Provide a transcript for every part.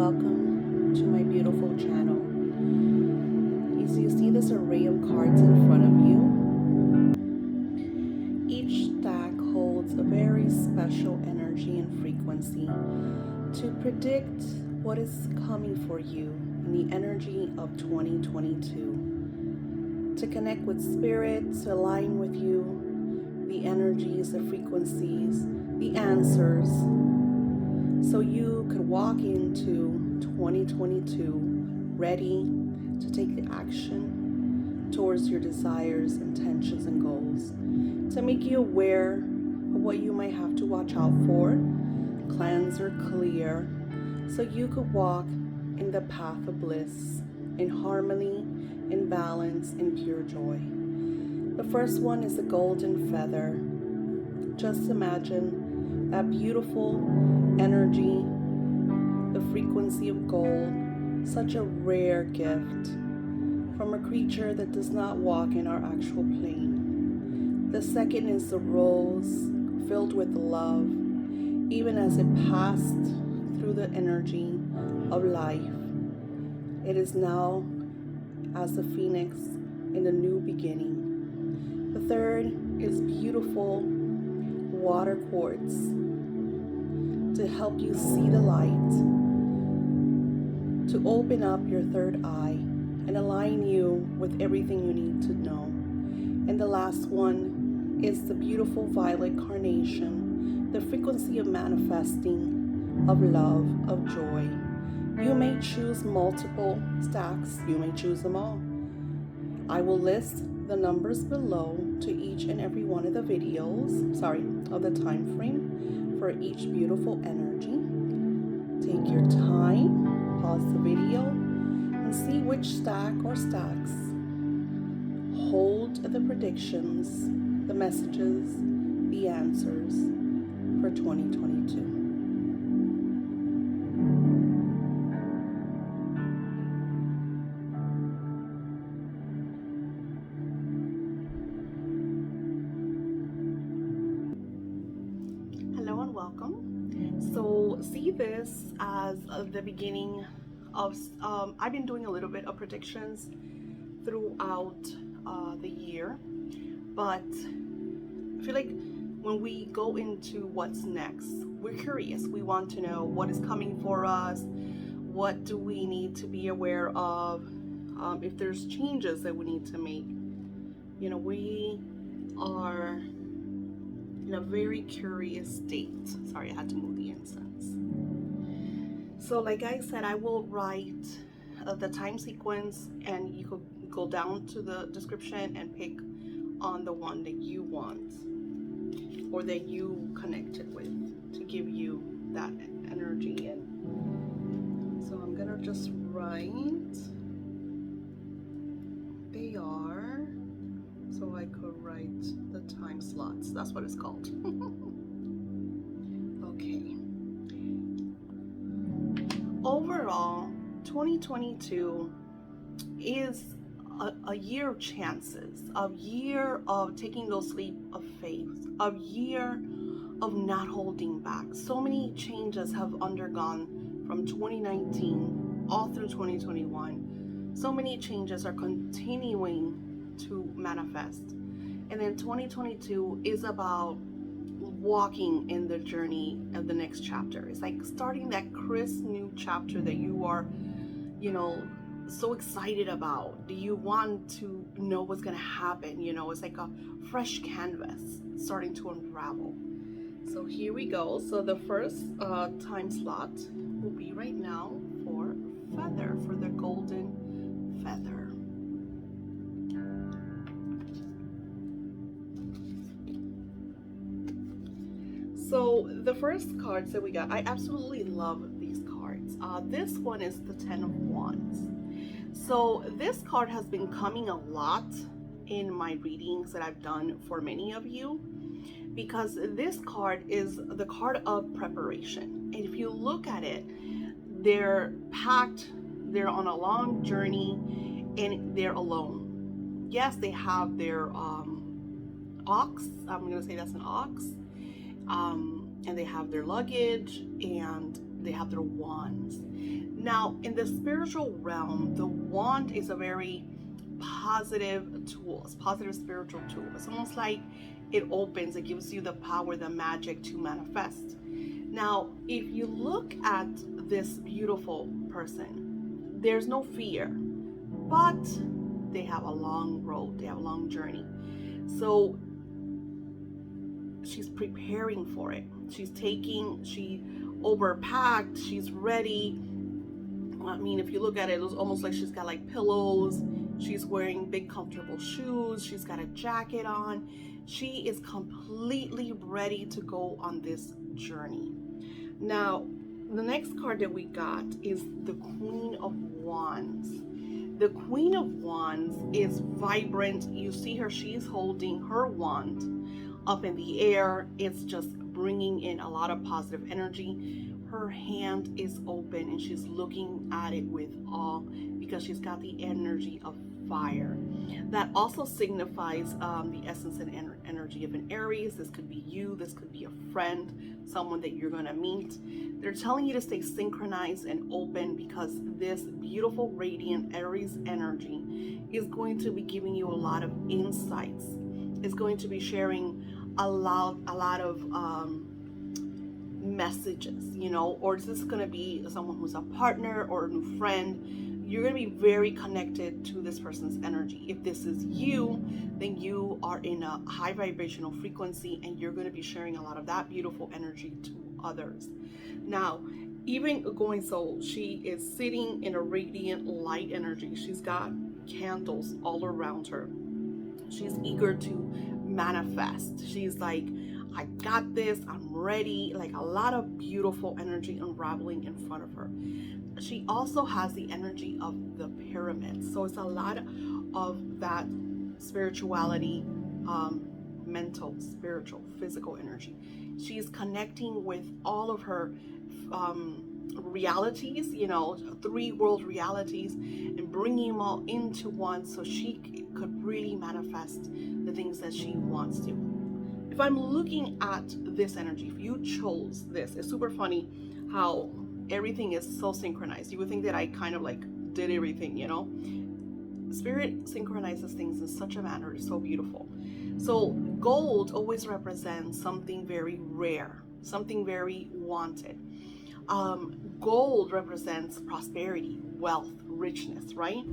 welcome to my beautiful channel. As you see this array of cards in front of you, each stack holds a very special energy and frequency to predict what is coming for you in the energy of 2022. To connect with spirit, to align with you, the energies, the frequencies, the answers, so you could walk into 2022 ready to take the action towards your desires, intentions, and goals, to make you aware of what you might have to watch out for, cleanse or clear, so you could walk in the path of bliss, in harmony, in balance, in pure joy. The first one is the golden feather. Just imagine that beautiful energy, the frequency of gold, such a rare gift from a creature that does not walk in our actual plane. The second is the rose, filled with love, even as it passed through the energy of life. It is now as the phoenix in a new beginning. The third is beautiful water quartz, to help you see the light, to open up your third eye and align you with everything you need to know. And the last one is the beautiful violet carnation, the frequency of manifesting, of love, of joy. You may choose multiple stacks, you may choose them all. I will list the numbers below to each and every one of the videos, of the time frame for each beautiful energy. Take your time, pause the video, and see which stack or stacks hold the predictions, the messages, the answers for 2022. Hello and welcome. So see this as the beginning of, I've been doing a little bit of predictions throughout the year, but I feel like when we go into what's next, we're curious. We want to know what is coming for us, what do we need to be aware of, if there's changes that we need to make. You know, we are in a very curious state. Sorry, I had to move the incense. So like I said, I will write the time sequence, and you could go down to the description and pick on the one that you want or that you connected with to give you that energy. And so I'm gonna just write, they are, so I could write the time slots. That's what it's called. Okay. Overall, 2022 is a year of chances, a year of taking those leap of faith, a year of not holding back. So many changes have undergone from 2019 all through 2021. So many changes are continuing to manifest. And then 2022 is about walking in the journey of the next chapter. It's like starting that crisp new chapter that you are, so excited about. Do you want to know what's going to happen? It's like a fresh canvas starting to unravel. So here we go. So the first time slot will be right now for feather, for the golden feather. So the first cards that we got, I absolutely love these cards. This one is the 10 of Wands. So this card has been coming a lot in my readings that I've done for many of you, because this card is the card of preparation. And if you look at it, they're packed, they're on a long journey, and they're alone. Yes, they have their ox, I'm gonna say that's an ox, and they have their luggage, and they have their wands. Now, in the spiritual realm, the wand is a very positive tool. It's a positive spiritual tool. It's almost like it opens, it gives you the power, the magic to manifest. Now, if you look at this beautiful person, there's no fear, but they have a long road, they have a long journey. So she's preparing for it. She overpacked, she's ready. I mean, if you look at it, it was almost like she's got like pillows. She's wearing big comfortable shoes. She's got a jacket on. She is completely ready to go on this journey. Now, the next card that we got is the Queen of Wands. The Queen of Wands is vibrant. You see her, she's holding her wand up in the air. It's just bringing in a lot of positive energy. Her hand is open and she's looking at it with awe because she's got the energy of fire. That also signifies the essence and energy of an Aries. This could be you, this could be a friend, someone that you're going to meet. They're telling you to stay synchronized and open because this beautiful, radiant Aries energy is going to be giving you a lot of insights. It's going to be sharing a lot of messages, you know, or is this going to be someone who's a partner or a new friend? You're going to be very connected to this person's energy. If this is you, then you are in a high vibrational frequency and you're going to be sharing a lot of that beautiful energy to others. Now, even going, so she is sitting in a radiant light energy. She's got candles all around her. She's eager to manifest. She's like, I got this, I'm ready. Like a lot of beautiful energy unraveling in front of her. She also has the energy of the pyramid. So it's a lot of that spirituality, mental, spiritual, physical energy. She's connecting with all of her realities, you know, 3 world realities, and bringing them all into one so she could really manifest the things that she wants to. If I'm looking at this energy, if you chose this, it's super funny how everything is so synchronized. You would think that I kind of like did everything, you know. Spirit synchronizes things in such a manner, it's so beautiful. So gold always represents something very rare, something very wanted. Gold represents prosperity, wealth, richness, right?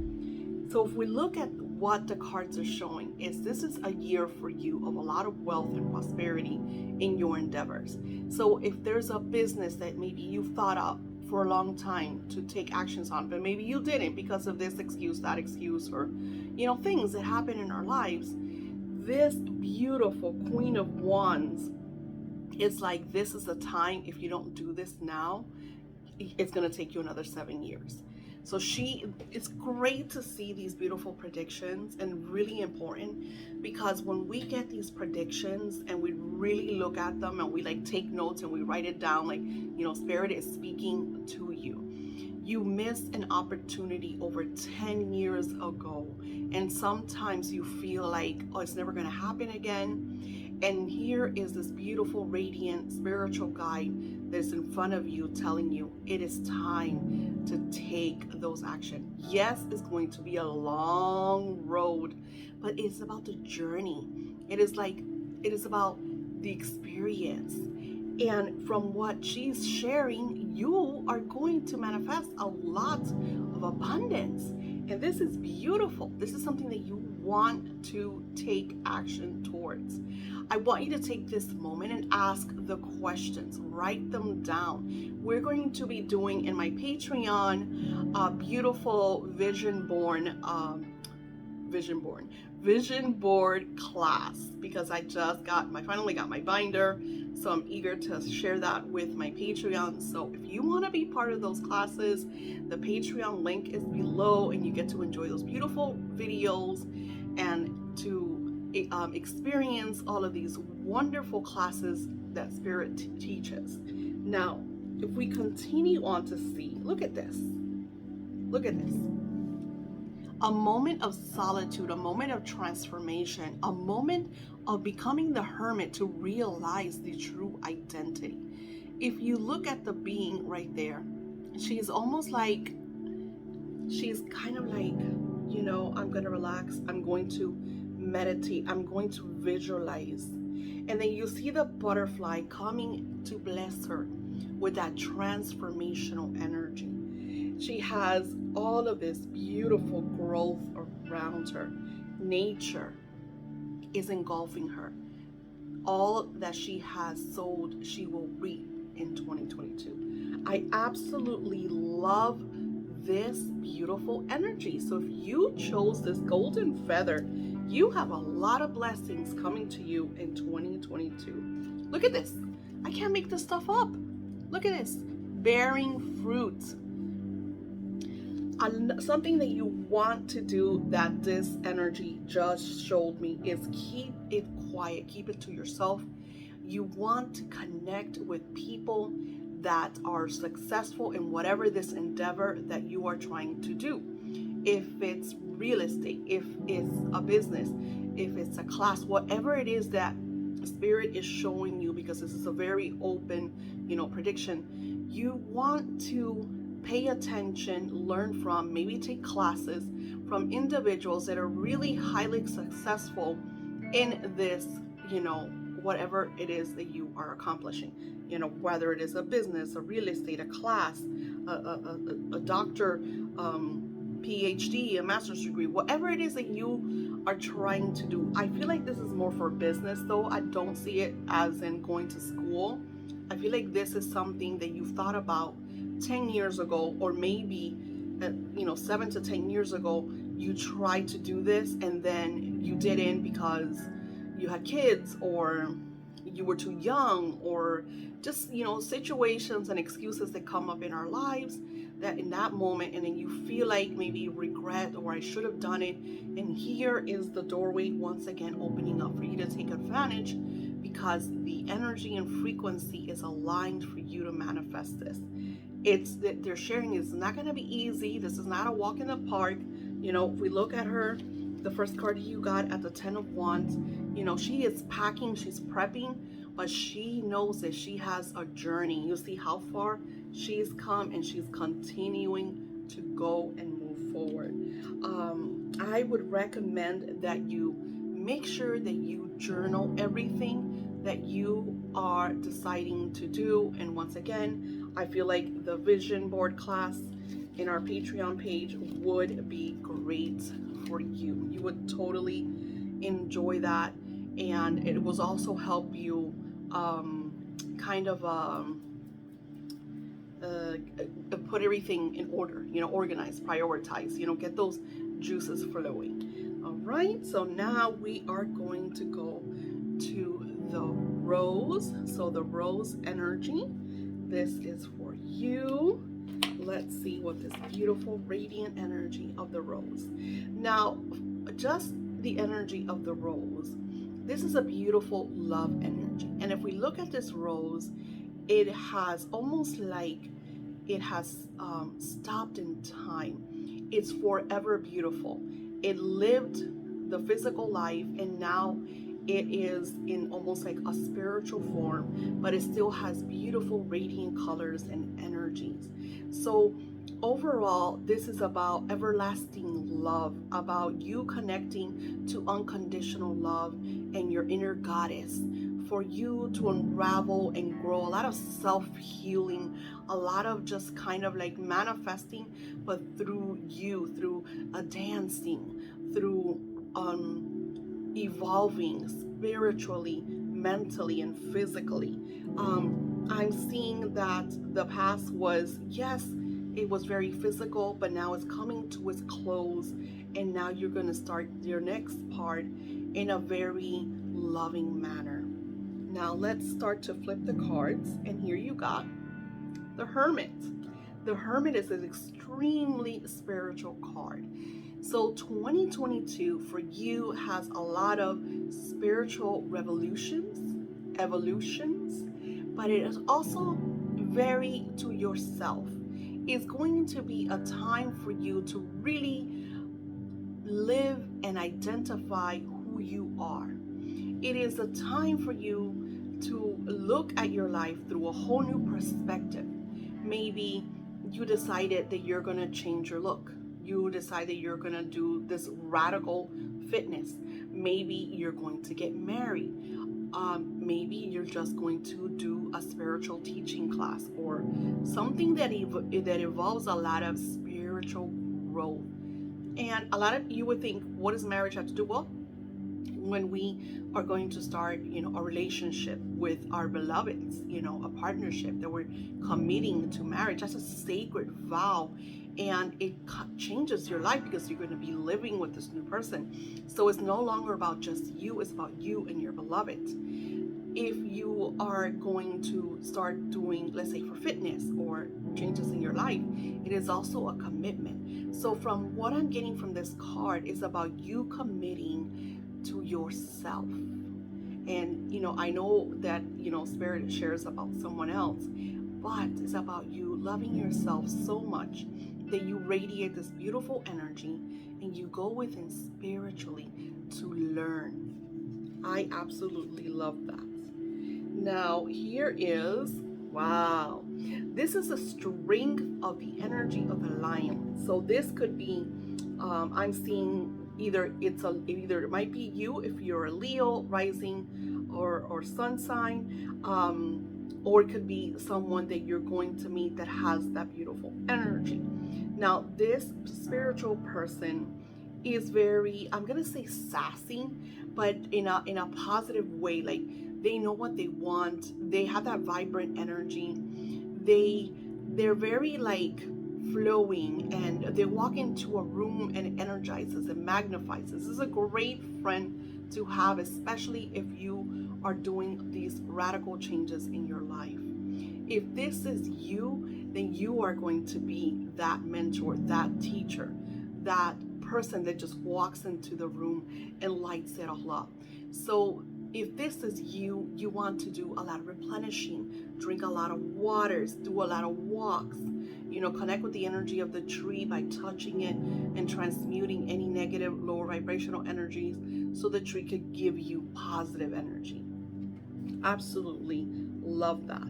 So if we look at what the cards are showing, is this is a year for you of a lot of wealth and prosperity in your endeavors. So if there's a business that maybe you've thought of for a long time to take actions on, but maybe you didn't because of this excuse, that excuse, or, you know, things that happen in our lives, this beautiful Queen of Wands, it's like, this is the time. If you don't do this now, it's going to take you another 7 years. So it's great to see these beautiful predictions, and really important, because when we get these predictions and we really look at them and we like take notes and we write it down, like, you know, Spirit is speaking to you. You missed an opportunity over 10 years ago, and sometimes you feel like, oh, it's never going to happen again. And here is this beautiful, radiant, spiritual guide that's in front of you telling you it is time to take those actions. Yes, it's going to be a long road, but it's about the journey. It is about the experience. And from what she's sharing, you are going to manifest a lot of abundance. And this is beautiful. This is something that you want to take action towards. I want you to take this moment and ask the questions. Write them down. We're going to be doing in my Patreon a beautiful vision board class, because I finally got my binder, so I'm eager to share that with my Patreon. So if you want to be part of those classes, the Patreon link is below, and you get to enjoy those beautiful videos and to experience all of these wonderful classes that Spirit teaches. Now, if we continue on to see, look at this. A moment of solitude, a moment of transformation, a moment of becoming the hermit to realize the true identity. if you look at the being right there, she's almost like, she's kind of like, I'm going to relax, I'm going to meditate, I'm going to visualize. And then you see the butterfly coming to bless her with that transformational energy. She has all of this beautiful growth around her. Nature is engulfing her. All that she has sowed, she will reap in 2022. I absolutely love this beautiful energy. So if you chose this golden feather, you have a lot of blessings coming to you in 2022. Look at this. I can't make this stuff up. Look at this. Bearing fruit. Something that you want to do that this energy just showed me is keep it quiet, keep it to yourself. You want to connect with people that are successful in whatever this endeavor that you are trying to do. If it's real estate, if it's a business, if it's a class, whatever it is that Spirit is showing you, because this is a very open, prediction, you want to pay attention, learn from, maybe take classes from individuals that are really highly successful in this, whatever it is that you are accomplishing, whether it is a business, a real estate, a class, a doctor, PhD, a master's degree, whatever it is that you are trying to do. I feel like this is more for business though. I don't see it as in going to school. I feel like this is something that you've thought about 10 years ago, or maybe 7 to 10 years ago, you tried to do this and then you didn't because you had kids, or you were too young, or just situations and excuses that come up in our lives, that in that moment, and then you feel like maybe regret, or I should have done it. And here is the doorway once again opening up for you to take advantage, because the energy and frequency is aligned for you to manifest this. It's that they're sharing is not going to be easy. This is not a walk in the park. If we look at her, the first card you got at the 10 of Wands, she is packing, she's prepping, but she knows that she has a journey. You see how far she's come, and she's continuing to go and move forward. I would recommend that you make sure that you journal everything that you are deciding to do. And once again, I feel like the vision board class in our Patreon page would be great for you. You would totally enjoy that, and it will also help you put everything in order, organize, prioritize, get those juices flowing. All right, so now we are going to go to the rose. So the rose energy, this is for you. Let's see what this beautiful radiant energy of the rose. Now, just the energy of the rose, this is a beautiful love energy. And if we look at this rose, it has almost like it has stopped in time. It's forever beautiful. It lived the physical life, and now it is in almost like a spiritual form, but it still has beautiful radiant colors and energies. So overall, this is about everlasting love, about you connecting to unconditional love and your inner goddess, for you to unravel and grow, a lot of self-healing, a lot of just kind of like manifesting, but through you, through a dancing, through evolving spiritually, mentally, and physically. I'm seeing that the past was, yes, it was very physical, but now it's coming to its close, and now you're going to start your next part in a very loving manner. Now let's start to flip the cards, and here you got the Hermit. The Hermit is an extremely spiritual card. So 2022 for you has a lot of spiritual evolutions, but it is also very to yourself. It's going to be a time for you to really live and identify who you are. It is a time for you to look at your life through a whole new perspective. Maybe you decided that you're going to change your look. You decided you're going to do this radical fitness. Maybe you're going to get married. Maybe you're just going to do a spiritual teaching class or something that involves a lot of spiritual growth. And a lot of you would think, what does marriage have to do? Well, when we are going to start, a relationship with our beloveds, a partnership that we're committing to marriage, that's a sacred vow. And it changes your life because you're going to be living with this new person. So it's no longer about just you, it's about you and your beloved. If you are going to start doing, let's say, for fitness or changes in your life, it is also a commitment. So from what I'm getting from this card is about you committing to yourself. And I know that Spirit shares about someone else, but it's about you loving yourself so much that you radiate this beautiful energy and you go within spiritually to learn. I absolutely love that. Now here is, wow, this is a string of the energy of the lion. So this could be, I'm seeing either it might be you if you're a Leo rising or sun sign, or it could be someone that you're going to meet that has that beautiful energy. Now this spiritual person is very, I'm gonna say sassy, but in a positive way. Like, they know what they want. They have that vibrant energy. They're very like flowing, and they walk into a room and it energizes and magnifies. This is a great friend to have, especially if you are doing these radical changes in your life. If this is you, then you are going to be that mentor, that teacher, that person that just walks into the room and lights it all up. So if this is you, you want to do a lot of replenishing, drink a lot of waters, do a lot of walks, connect with the energy of the tree by touching it and transmuting any negative, lower vibrational energies so the tree could give you positive energy. Absolutely love that.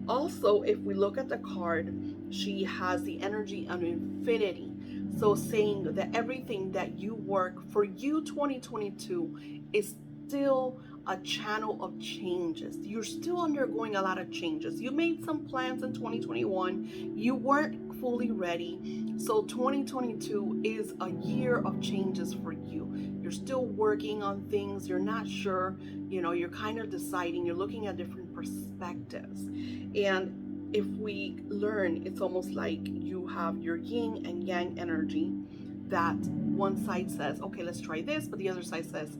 Also, if we look at the card, she has the energy of infinity. So saying that everything that you work for, you 2022 is still a channel of changes. You're still undergoing a lot of changes. You made some plans in 2021. You weren't fully ready. So 2022 is a year of changes for you. You're still working on things. You're not sure. You're kind of deciding. You're looking at different perspectives. And if we learn, it's almost like you have your yin and yang energy, that one side says, okay, let's try this, but the other side says,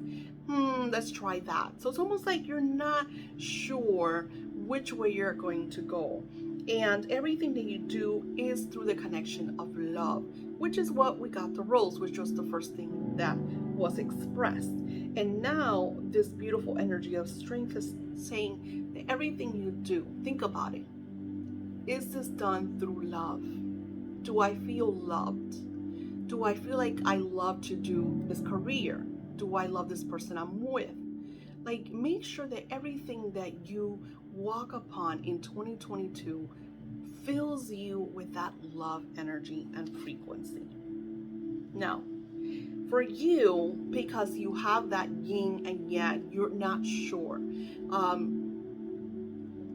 let's try that. So it's almost like you're not sure which way you're going to go. And everything that you do is through the connection of love, which is what we got the rose, which was the first thing that was expressed. And now this beautiful energy of strength is saying that everything you do, think about it. Is this done through love? Do I feel loved? Do I feel like I love to do this career? Do I love this person I'm with? Like, make sure that everything that you walk upon in 2022 fills you with that love energy and frequency. Now, for you, because you have that yin and yang, you're not sure.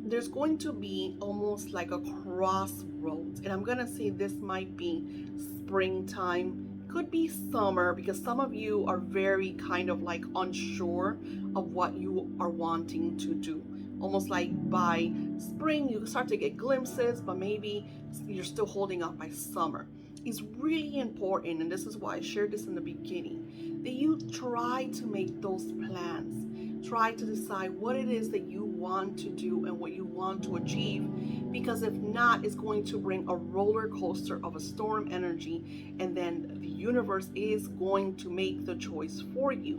There's going to be almost like a crossroads, and I'm gonna say this might be springtime, could be summer, because some of you are very kind of like unsure of what you are wanting to do. Almost like by spring you start to get glimpses, but maybe you're still holding up by summer. It's really important, and this is why I shared this in the beginning, that you try to make those plans. Try to decide what it is that you want to do and what you want to achieve, because if not, it's going to bring a roller coaster of a storm energy, and then the universe is going to make the choice for you.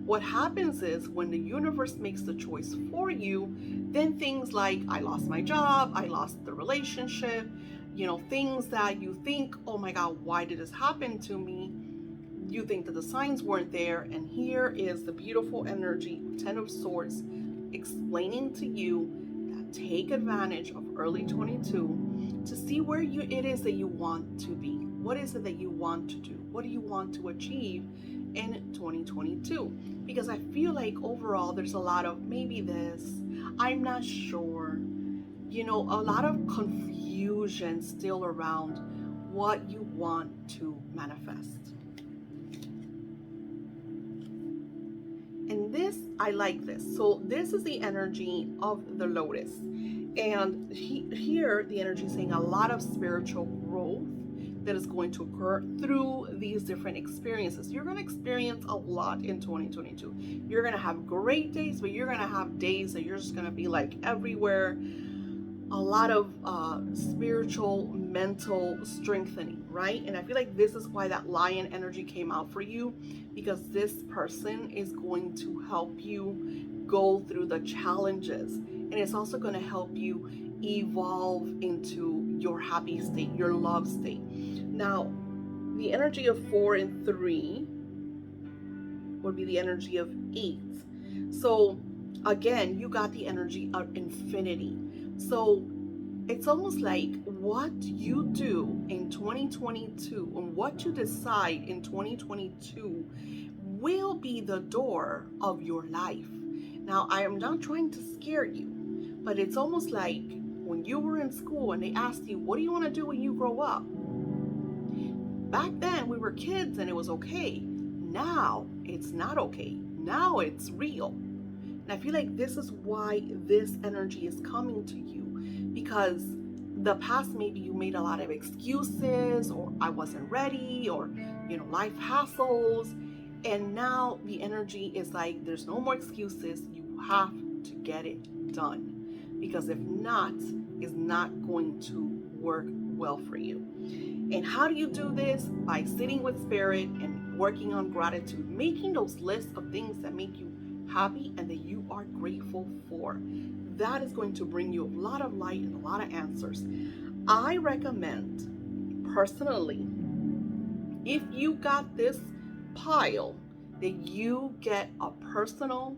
What happens is when the universe makes the choice for you, then things like, I lost my job, I lost the relationship, things that you think, oh my God, why did this happen to me? You think that the signs weren't there, and here is the beautiful energy, Ten of Swords, explaining to you that take advantage of early 22 to see where it is that you want to be. What is it that you want to do? What do you want to achieve in 2022? Because I feel like overall there's a lot of maybe this, I'm not sure, a lot of confusion still around what you want to manifest. And this, I like this. So this is the energy of the lotus. And here the energy is saying a lot of spiritual growth that is going to occur through these different experiences. You're going to experience a lot in 2022. You're going to have great days, but you're going to have days that you're just going to be like everywhere. A lot of spiritual, mental strengthening, right? And I feel like this is why that lion energy came out for you, because this person is going to help you go through the challenges. And it's also going to help you evolve into your happy state, your love state. Now, the energy of 4 and 3 would be the energy of 8. So again, you got the energy of infinity. So it's almost like what you do in 2022 and what you decide in 2022 will be the door of your life. Now, I am not trying to scare you, but it's almost like when you were in school and they asked you, what do you want to do when you grow up? Back then we were kids and it was okay. Now it's not okay. Now it's real. And I feel like this is why this energy is coming to you, because the past, maybe you made a lot of excuses, or I wasn't ready, or life hassles. And now the energy is like, there's no more excuses. You have to get it done, because if not, it's not going to work well for you. And how do you do this? By sitting with spirit and working on gratitude, making those lists of things that make you happy and that you are grateful for. That is going to bring you a lot of light and a lot of answers. I recommend, personally, if you got this pile, that you get a personal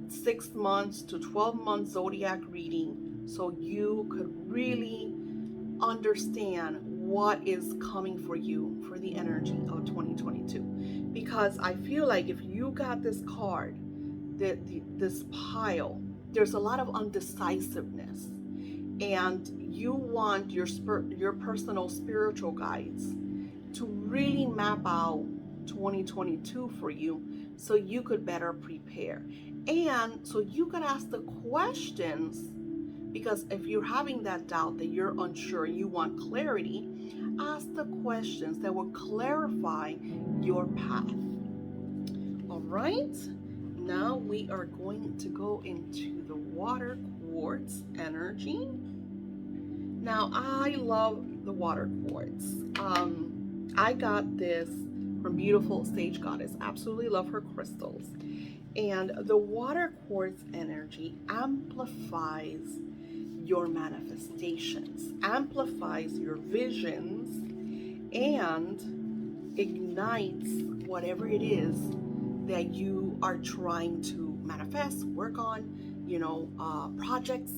6 months to 12 month zodiac reading, so you could really understand what is coming for you for the energy of 2022. Because I feel like if you got this card, this pile, there's a lot of undecisiveness, and you want your personal spiritual guides to really map out 2022 for you, so you could better prepare, and so you could ask the questions. Because if you're having that doubt, that you're unsure, you want clarity, ask the questions that will clarify your path. All right, now we are going to go into the water quartz energy. Now, I love the water quartz. I got this from beautiful Sage Goddess. Absolutely love her crystals. And the water quartz energy amplifies your manifestations, amplifies your visions, and ignites whatever it is that you are trying to manifest, work on, projects.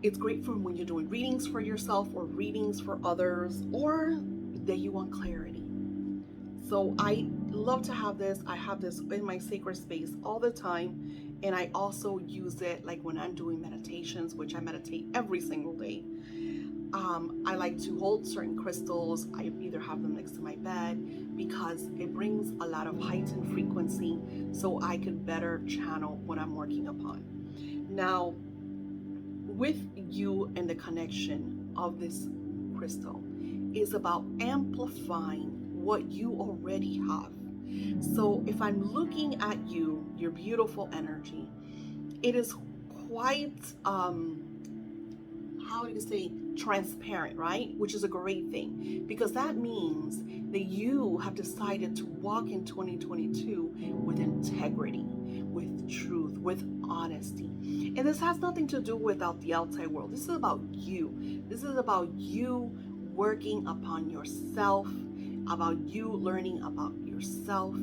It's great for when you're doing readings for yourself or readings for others, or that you want clarity. So I love to have this. I have this in my sacred space all the time. And I also use it like when I'm doing meditations, which I meditate every single day. I like to hold certain crystals. I either have them next to my bed, because it brings a lot of heightened frequency, so I could better channel what I'm working upon. Now, with you and the connection of this crystal is about amplifying what you already have. So if I'm looking at you, your beautiful energy, it is quite, transparent, right? Which is a great thing, because that means that you have decided to walk in 2022 with integrity, with truth, with honesty. And this has nothing to do with the outside world. This is about you. This is about you working upon yourself, about you learning about yourself,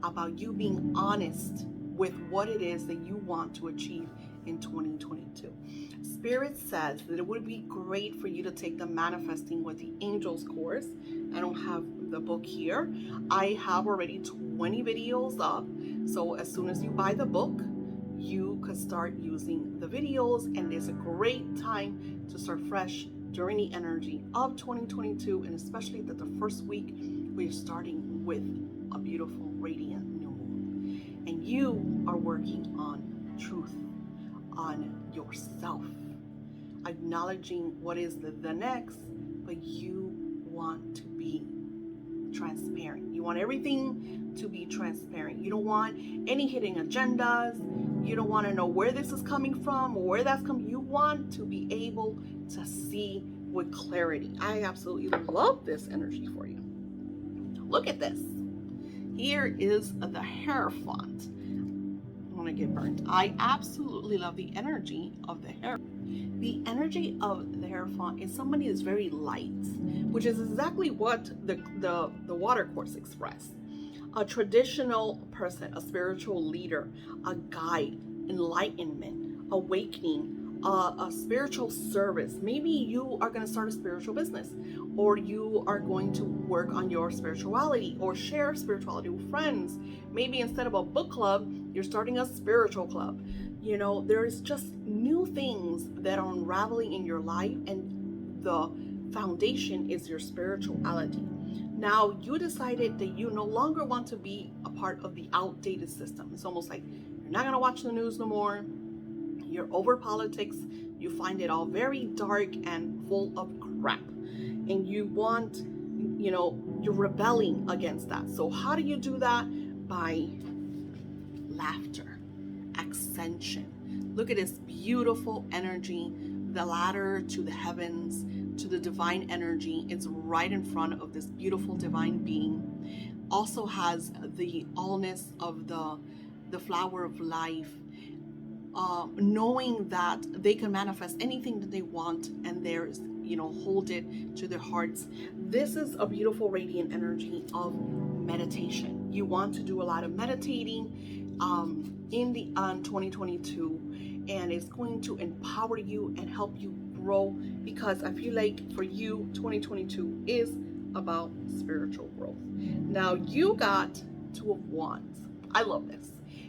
about you being honest with what it is that you want to achieve in 2022. Spirit says that it would be great for you to take the Manifesting with the Angels course. I don't have the book here. I have already 20 videos up. So as soon as you buy the book, you could start using the videos, and it's a great time to start fresh during the energy of 2022, and especially that the first week we're starting with a beautiful radiant new moon, and you are working on truth, on yourself, acknowledging what is the next, but you want to be transparent. You want everything to be transparent. You don't want any hidden agendas. You don't want to know where this is coming from or where that's coming. You want to be able to see with clarity. I absolutely love this energy for you. Look at this. Here is the Hierophant. I want to get burnt. I absolutely love the energy of the Hierophant. The energy of the Hierophant is somebody who's very light, which is exactly what the water course expressed. A traditional person, a spiritual leader, a guide, enlightenment, awakening, a spiritual service. Maybe you are going to start a spiritual business, or you are going to work on your spirituality or share spirituality with friends. Maybe instead of a book club, you're starting a spiritual club. You know, there's just new things that are unraveling in your life, and the foundation is your spirituality. Now, you decided that you no longer want to be a part of the outdated system. It's almost like you're not going to watch the news no more. You're over politics. You find it all very dark and full of crap. And you want, you're rebelling against that. So how do you do that? By laughter, ascension. Look at this beautiful energy, the ladder to the heavens, to the divine energy. It's right in front of this beautiful divine being. Also has the allness of the flower of life, knowing that they can manifest anything that they want, and there's, hold it to their hearts. This is a beautiful radiant energy of meditation. You want to do a lot of meditating in the 2022, and it's going to empower you and help you grow, because I feel like for you 2022 is about spiritual growth. Now you got Two of Wands. I love this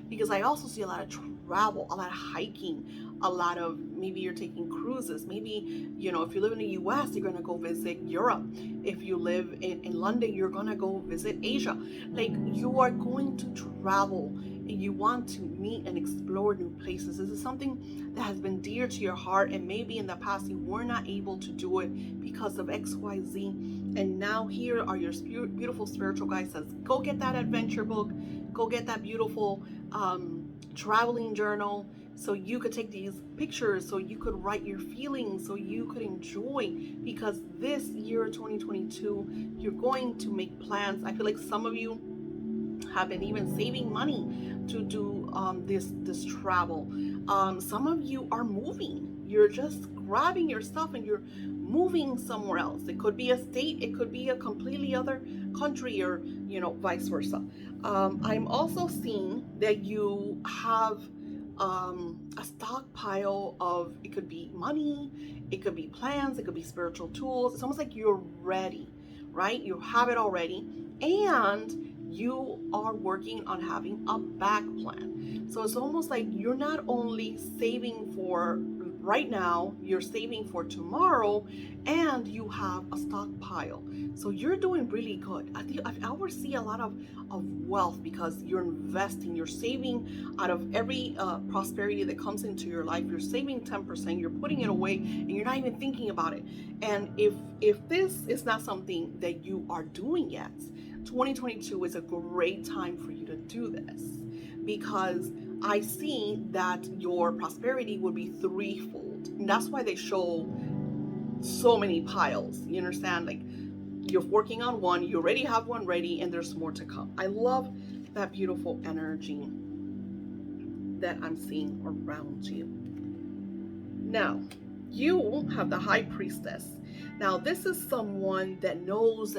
because I also see a lot of travel, a lot of hiking, a lot of, maybe you're taking cruises. Maybe, if you live in the US, you're going to go visit Europe. If you live in London, you're going to go visit Asia. Like, you are going to travel and you want to meet and explore new places. This is something that has been dear to your heart, and maybe in the past you were not able to do it because of XYZ. And now here are your beautiful spiritual guides says, go get that adventure book, go get that beautiful traveling journal, so you could take these pictures, so you could write your feelings, so you could enjoy, because this year 2022 you're going to make plans. I feel like some of you have been even saving money to do this travel. Some of you are moving. You're just grabbing your stuff and you're moving somewhere else. It could be a state, it could be a completely other country, or vice versa. I'm also seeing that you have a stockpile of, it could be money, it could be plans, it could be spiritual tools. It's almost like you're ready, right? You have it already, and you are working on having a back plan. So it's almost like you're not only saving for right now, you're saving for tomorrow, and you have a stockpile. So you're doing really good. I would see a lot of wealth, because you're investing, you're saving out of every prosperity that comes into your life. You're saving 10%, you're putting it away, and you're not even thinking about it. And if this is not something that you are doing yet, 2022 is a great time for you to do this, because I see that your prosperity would be threefold. And that's why they show so many piles. You understand? Like, you're working on one, you already have one ready, and there's more to come. I love that beautiful energy that I'm seeing around you. Now, you have the High Priestess. Now, this is someone that knows,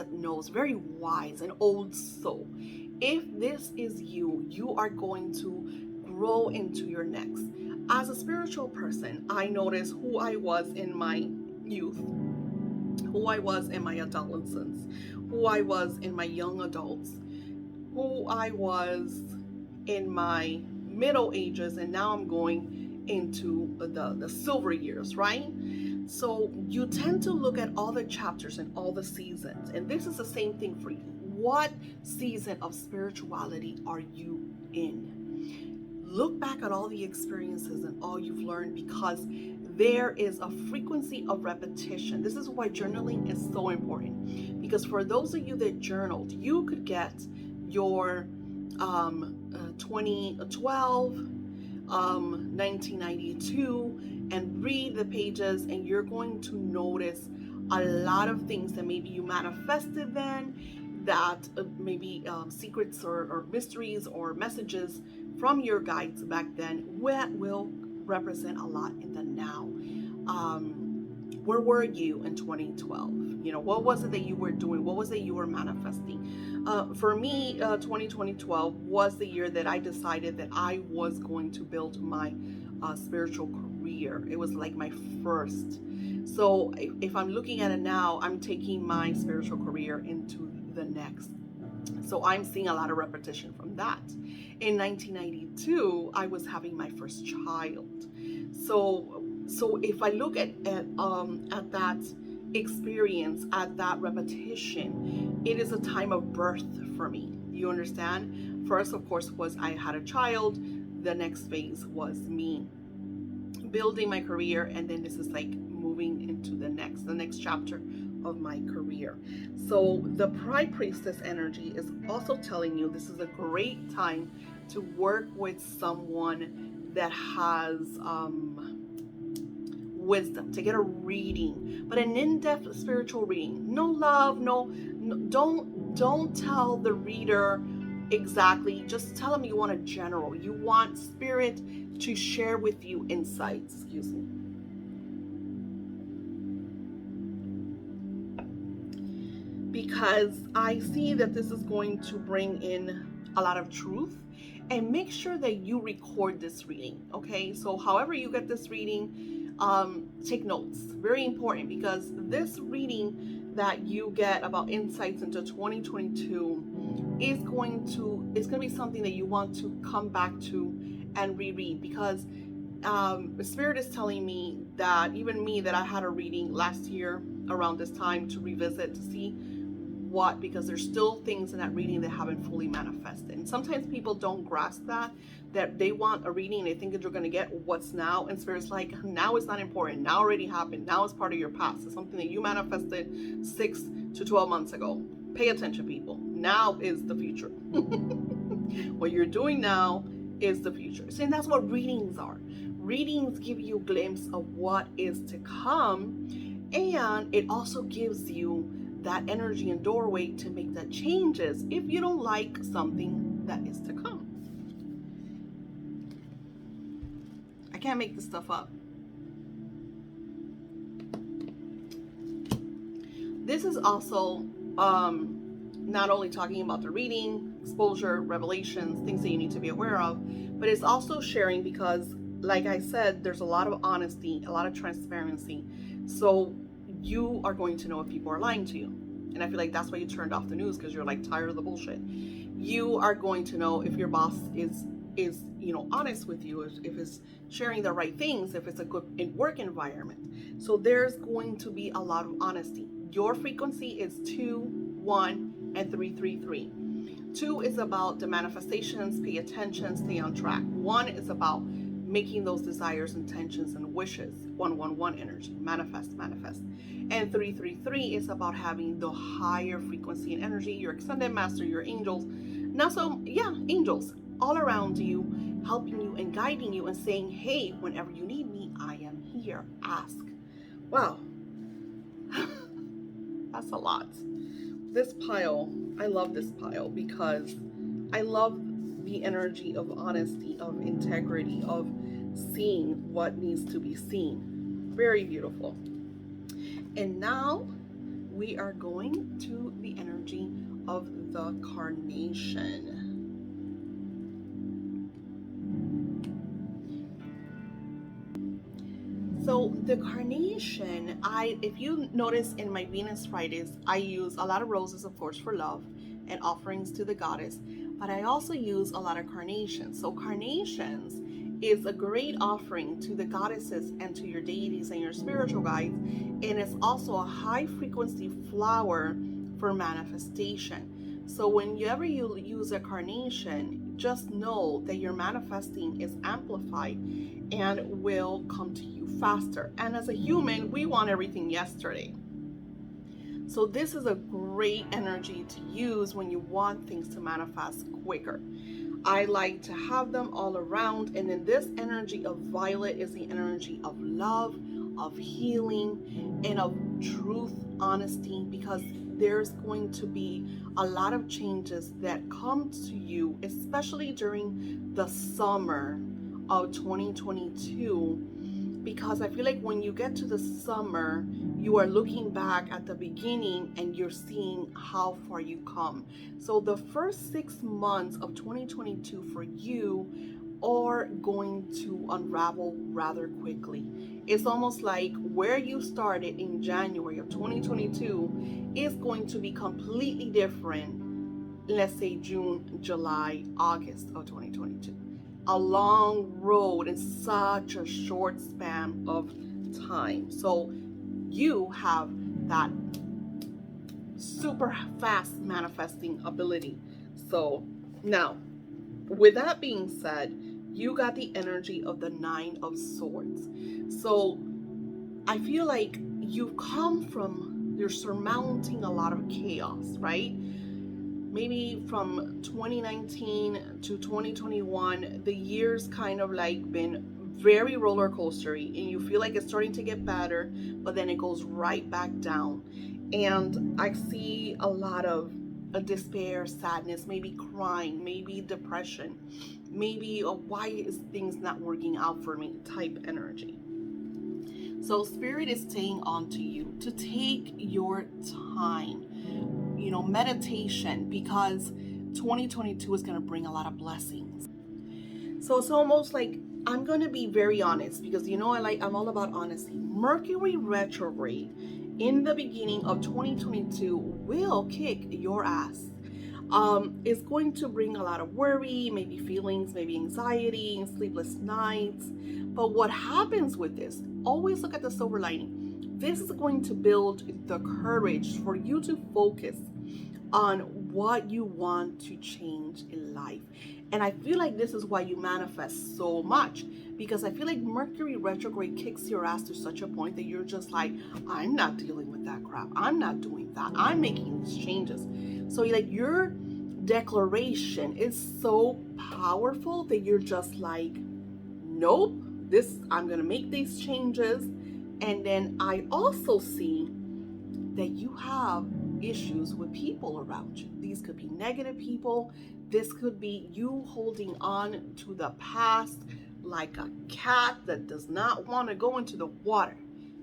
very wise, an old soul. If this is you, you are going to grow into your next. As a spiritual person, I noticed who I was in my youth, who I was in my adolescence, who I was in my young adults, who I was in my middle ages, and now I'm going into the silver years, right? So you tend to look at all the chapters and all the seasons, and this is the same thing for you. What season of spirituality are you in? Look back at all the experiences and all you've learned, because there is a frequency of repetition. This is why journaling is so important, because for those of you that journaled, you could get your 2012, 1992, and read the pages, and you're going to notice a lot of things that maybe you manifested then, that maybe secrets or mysteries or messages from your guides back then will represent a lot in the now. Where were you in 2012? What was it that you were doing? What was it you were manifesting? For me, 2012 was the year that I decided that I was going to build my spiritual career. It was like my first. So if I'm looking at it now, I'm taking my spiritual career into the next. So I'm seeing a lot of repetition from that. In 1992, I was having my first child. So if I look at that experience, at that repetition, it is a time of birth for me. You understand? First, of course, was I had a child. The next phase was me building my career, and then this is like moving into the next chapter of my career. So the Pride Priestess energy is also telling you this is a great time to work with someone that has wisdom, to get a reading, but an in-depth spiritual reading. No love, no don't tell the reader exactly. Just tell them you want a general. You want spirit to share with you insights. Excuse me. Because I see that this is going to bring in a lot of truth, and make sure that you record this reading. Okay, so however you get this reading, take notes. Very important, because this reading that you get about insights into 2022 is going to be something that you want to come back to and reread, because Spirit is telling me that even me, that I had a reading last year around this time to revisit, to see what, because there's still things in that reading that haven't fully manifested. And sometimes people don't grasp that they want a reading and they think that you're going to get what's now, and Spirit's like, now is not important, now already happened, now it's part of your past. It's something that you manifested 6 to 12 months ago. Pay attention, people. Now is the future. What you're doing now is the future. See, and that's what readings are. Readings give you a glimpse of what is to come, and it also gives you that energy and doorway to make that changes if you don't like something that is to come. I can't make this stuff up. This is also not only talking about the reading, exposure, revelations, things that you need to be aware of, but it's also sharing, because like I said, there's a lot of honesty, a lot of transparency. So you are going to know if people are lying to you. And I feel like that's why you turned off the news, because you're like tired of the bullshit. You are going to know if your boss is honest with you, if it's sharing the right things, if it's a good work environment. So there's going to be a lot of honesty. Your frequency is 2, 1, and 333. 2 is about the manifestations, pay attention, stay on track. 1 is about making those desires, intentions, and wishes. 111 energy, manifest. And 333 is about having the higher frequency and energy, your extended master, your angels. Now, so yeah, angels all around you, helping you and guiding you and saying, hey, whenever you need me, I am here. Ask. Wow. That's a lot. This pile, I love this pile, because I love the energy of honesty, of integrity, of seeing what needs to be seen. Very beautiful. And now we are going to the energy of the Carnation. So the carnation, if you notice in my Venus Fridays, I use a lot of roses, of course, for love and offerings to the goddess, but I also use a lot of carnations. So carnations is a great offering to the goddesses and to your deities and your spiritual guides, and it's also a high frequency flower for manifestation. So whenever you use a carnation, just know that your manifesting is amplified and will come to you faster. And as a human, we want everything yesterday. So this is a great energy to use when you want things to manifest quicker. I like to have them all around. And then this energy of violet is the energy of love, of healing, and of truth, honesty, because there's going to be a lot of changes that come to you, especially during the summer of 2022, because I feel like when you get to the summer, you are looking back at the beginning and you're seeing how far you come. So the first 6 months of 2022 for you are going to unravel rather quickly. It's almost like where you started in January of 2022 is going to be completely different, let's say June, July, August of 2022. A long road in such a short span of time. So you have that super fast manifesting ability. So now, with that being said, you got the energy of the Nine of Swords. So I feel like you've come from, you're surmounting a lot of chaos, right? Maybe from 2019 to 2021, the year's kind of like been very roller coastery, and you feel like it's starting to get better, but then it goes right back down. And I see a lot of despair, sadness, maybe crying, maybe depression, maybe a why is things not working out for me type energy. So Spirit is saying on to you to take your time, meditation, because 2022 is going to bring a lot of blessings. So it's almost like, I'm going to be very honest, because I'm all about honesty. Mercury retrograde in the beginning of 2022 will kick your ass. It's going to bring a lot of worry, maybe feelings, maybe anxiety, sleepless nights. But what happens with this, always look at the silver lining. This is going to build the courage for you to focus on what you want to change in life. And I feel like this is why you manifest so much, because I feel like Mercury retrograde kicks your ass to such a point that you're just like, I'm not dealing with that crap. I'm not doing that. I'm making these changes. So like your declaration is so powerful that you're just like, nope, I'm going to make these changes. And then I also see that you have issues with people around you. These could be negative people. This could be you holding on to the past like a cat that does not want to go into the water.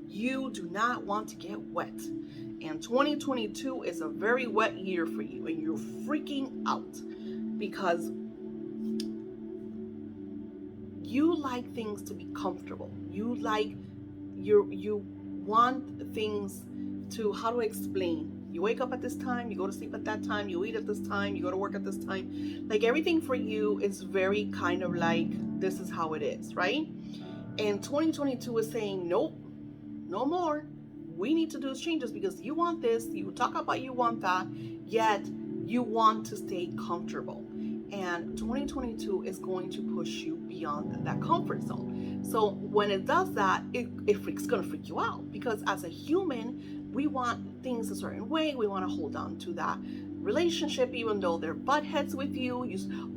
You do not want to get wet. And 2022 is a very wet year for you, and you're freaking out because you like things to be comfortable. You want things to, how to explain? You wake up at this time, you go to sleep at that time, you eat at this time, you go to work at this time. Like everything for you is very kind of like, this is how it is, right? And 2022 is saying, nope, no more. We need to do changes because you want this, you talk about you want that, yet you want to stay comfortable. And 2022 is going to push you beyond that comfort zone. So when it does that, it's going to freak you out, because as a human, we want things a certain way. We want to hold on to that relationship, even though they're butt heads with you.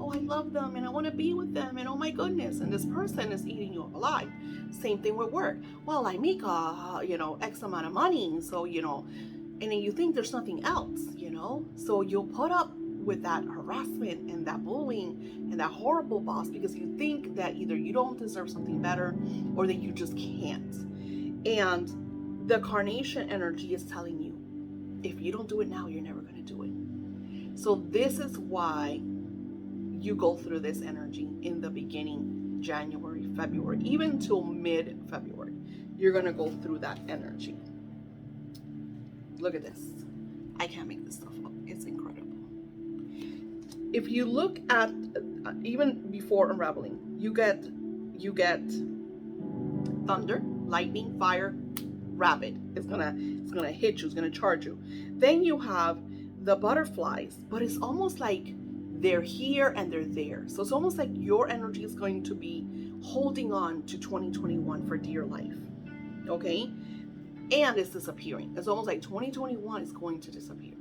Oh, I love them and I want to be with them, and oh my goodness, and this person is eating you up alive. Same thing with work. Well, I make X amount of money, so and then you think there's nothing else, so you'll put up with that harassment and that bullying and that horrible boss because you think that either you don't deserve something better or that you just can't. And the Carnation energy is telling you, if you don't do it now, you're never going to do it. So this is why you go through this energy in the beginning, January, February, even till mid-February. you're going to go through that energy. Look at this. I can't make this stuff up. It's incredible. If you look at even before unraveling, you get thunder, lightning, fire, rabbit. It's gonna hit you. It's gonna charge you. Then you have the butterflies, but it's almost like they're here and they're there. So it's almost like your energy is going to be holding on to 2021 for dear life. Okay? And it's disappearing. It's almost like 2021 is going to disappear.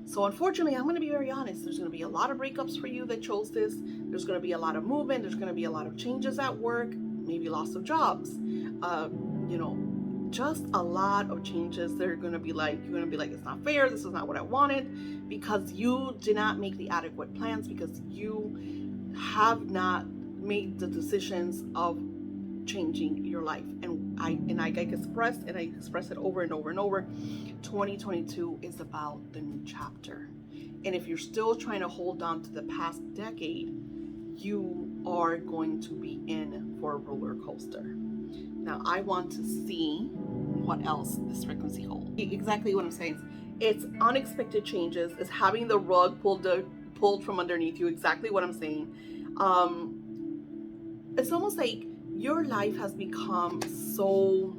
So unfortunately, I'm going to be very honest. There's going to be a lot of breakups for you that chose this. There's going to be a lot of movement. There's going to be a lot of changes at work, maybe loss of jobs. Just a lot of changes. You're going to be like, it's not fair. This is not what I wanted, because you did not make the adequate plans, because you have not made the decisions of changing your life. And I express it over and over and over. 2022 is about the new chapter. And if you're still trying to hold on to the past decade, you are going to be in for a roller coaster. Now, I want to see what else this frequency holds. Exactly what I'm saying. It's unexpected changes. It's having the rug pulled from underneath you. Exactly what I'm saying. It's almost like your life has become so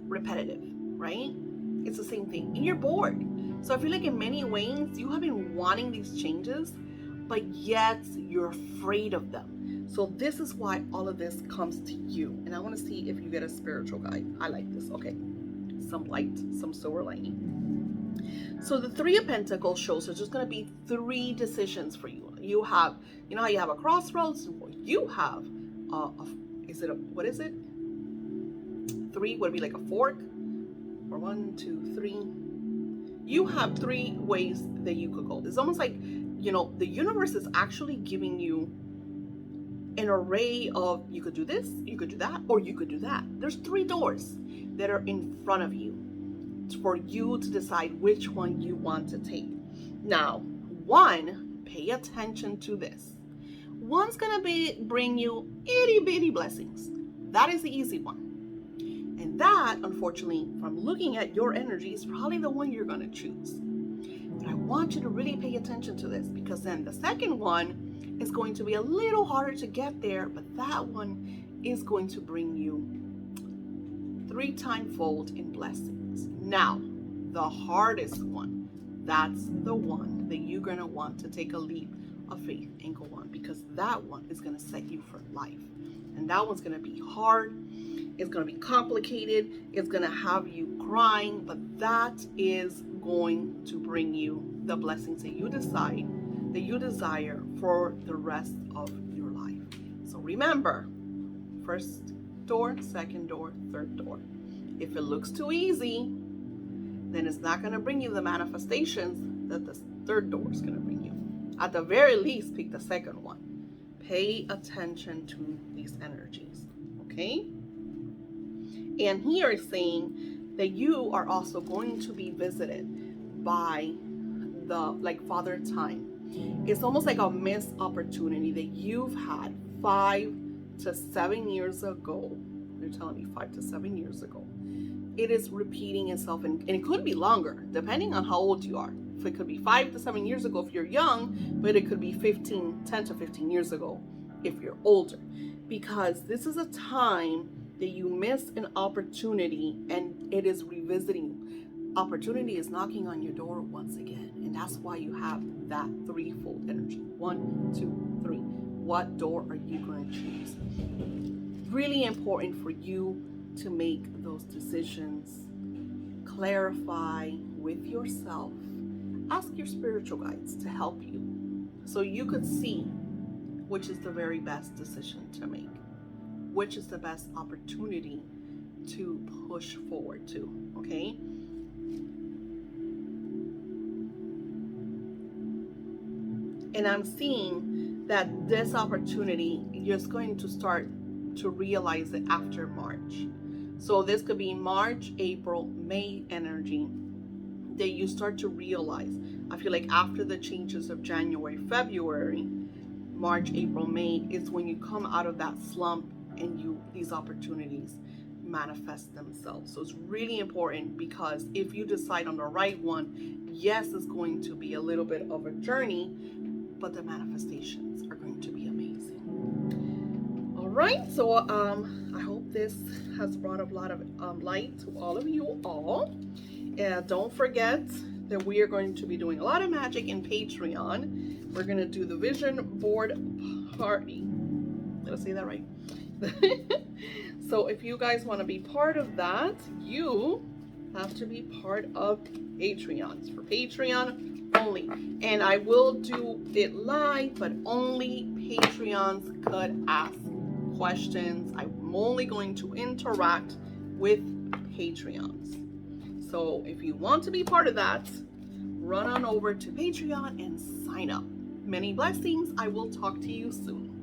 repetitive, right? It's the same thing. And you're bored. So I feel like in many ways, you have been wanting these changes, but yet you're afraid of them. So this is why all of this comes to you. And I want to see if you get a spiritual guide. I like this. Okay. Some light, some silver lining. So the Three of Pentacles shows there's just going to be 3 decisions for you. You have, how you have a crossroads? You have what is it? 3 would be like a fork, or 1, 2, 3. You have 3 ways that you could go. It's almost like, the universe is actually giving you an array of, you could do this, you could do that, or you could do that. There's 3 doors that are in front of you for you to decide which one you want to take. Now, 1, pay attention to this. 1's gonna bring you itty bitty blessings. That is the easy one. And that, unfortunately, from looking at your energy, is probably the one you're gonna choose. But I want you to really pay attention to this, because then the second one is going to be a little harder to get there, but that one is going to bring you 3-fold in blessings. Now, the hardest one, that's the one that you're gonna want to take a leap of faith and go on, because that one is going to set you for life. And that one's going to be hard. It's going to be complicated. It's going to have you crying, but that is going to bring you the blessings that you desire for the rest of your life. So remember, first door, second door, third door. If it looks too easy, then it's not going to bring you the manifestations that the third door is going to bring you. At the very least, pick the second one. Pay attention to these energies, okay? And here is saying that you are also going to be visited by Father Time. It's almost like a missed opportunity that you've had 5 to 7 years ago. They're telling me 5 to 7 years ago. It is repeating itself, and it could be longer, depending on how old you are. If it could be 5 to 7 years ago if you're young, but it could be 10 to 15 years ago if you're older. Because this is a time that you missed an opportunity, and it is revisiting. Opportunity is knocking on your door once again. And that's why you have that 3-fold energy. 1, 2, 3. What door are you going to choose? Really important for you to make those decisions. Clarify with yourself. Ask your spiritual guides to help you so you could see which is the very best decision to make, which is the best opportunity to push forward to, okay? And I'm seeing that this opportunity, you're just going to start to realize it after March. So this could be March, April, May energy that you start to realize. I feel like after the changes of January, February, March, April, May is when you come out of that slump and these opportunities manifest themselves. So it's really important, because if you decide on the right one, yes, it's going to be a little bit of a journey, but the manifestations are going to be amazing. All right, so I hope this has brought a lot of light to all of you all. Don't forget that we are going to be doing a lot of magic in Patreon. We're going to do the vision board party. Did I say that right? So if you guys want to be part of that, you have to be part of Patreon. For Patreon only. And I will do it live, but only Patreons could ask questions. I'm only going to interact with Patreons. So if you want to be part of that, run on over to Patreon and sign up. Many blessings. I will talk to you soon.